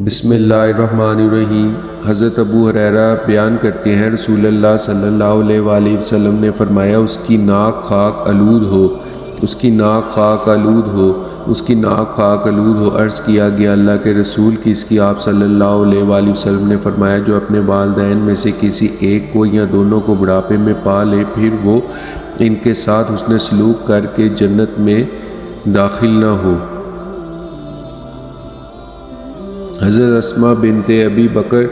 بسم اللہ الرحمن الرحیم۔ حضرت ابو ہریرہ بیان کرتے ہیں رسول اللہ صلی اللہ علیہ وآلہ وسلم نے فرمایا اس کی ناک خاک آلود ہو، اس کی ناک خاک آلود ہو، اس کی ناک خاک آلود ہو۔ عرض کیا گیا اللہ کے رسول کس کی؟ آپ صلی اللہ علیہ وآلہ وسلم نے فرمایا جو اپنے والدین میں سے کسی ایک کو یا دونوں کو بڑھاپے میں پا لے پھر وہ ان کے ساتھ حسن سلوک کر کے جنت میں داخل نہ ہو۔ حضرت اسماء بنت ابی بکر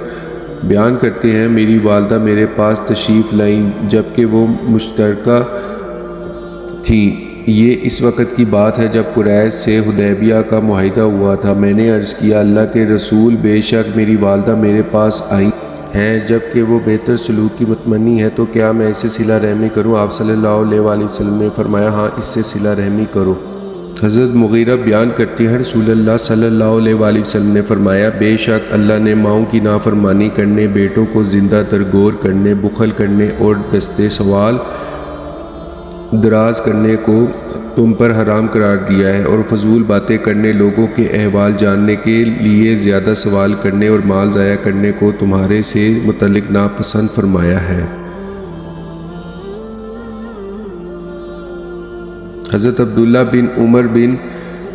بیان کرتے ہیں میری والدہ میرے پاس تشریف لائیں جبکہ وہ مشترکہ تھیں۔ یہ اس وقت کی بات ہے جب قریش سے حدیبیہ کا معاہدہ ہوا تھا۔ میں نے عرض کیا اللہ کے رسول بے شک میری والدہ میرے پاس آئی ہیں جبکہ وہ بہتر سلوک کی متمنی ہے تو کیا میں اسے صلہ رحمی کروں؟ آپ صلی اللہ علیہ وآلہ وسلم نے فرمایا ہاں اس سے صلہ رحمی کرو۔ حضرت مغیرہ بیان کرتی ہیں رسول اللہ صلی اللہ علیہ وآلہ وسلم نے فرمایا بے شک اللہ نے ماؤں کی نافرمانی کرنے، بیٹوں کو زندہ درگور کرنے، بخل کرنے اور دست سوال دراز کرنے کو تم پر حرام قرار دیا ہے، اور فضول باتیں کرنے، لوگوں کے احوال جاننے کے لیے زیادہ سوال کرنے اور مال ضائع کرنے کو تمہارے سے متعلق ناپسند فرمایا ہے۔ حضرت عبداللہ بن عمر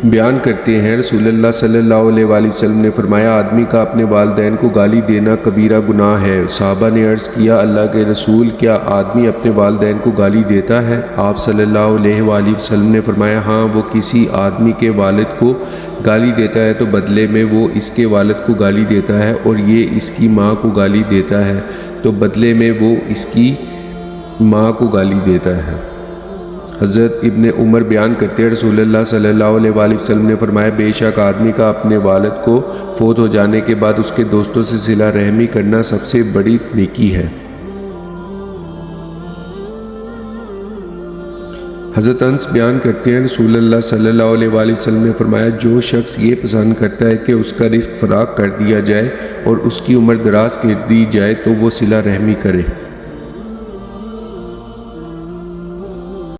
بیان کرتے ہیں رسول اللہ صلی اللہ علیہ وآلہ وسلم نے فرمایا آدمی کا اپنے والدین کو گالی دینا کبیرہ گناہ ہے۔ صحابہ نے عرض کیا اللہ کے رسول کیا آدمی اپنے والدین کو گالی دیتا ہے؟ آپ صلی اللہ علیہ وآلہ وسلم نے فرمایا ہاں وہ کسی آدمی کے والد کو گالی دیتا ہے تو بدلے میں وہ اس کے والد کو گالی دیتا ہے، اور یہ اس کی ماں کو گالی دیتا ہے تو بدلے میں وہ اس کی ماں کو گالی دیتا ہے۔ حضرت ابن عمر بیان کرتے ہیں رسول اللہ صلی اللہ علیہ وآلہ وسلم نے فرمایا بے شک آدمی کا اپنے والد کو فوت ہو جانے کے بعد اس کے دوستوں سے صلہ رحمی کرنا سب سے بڑی نیکی ہے۔ حضرت انس بیان کرتے ہیں رسول اللہ صلی اللہ علیہ وآلہ وسلم نے فرمایا جو شخص یہ پسند کرتا ہے کہ اس کا رزق فراخ کر دیا جائے اور اس کی عمر دراز کر دی جائے تو وہ صلہ رحمی کرے۔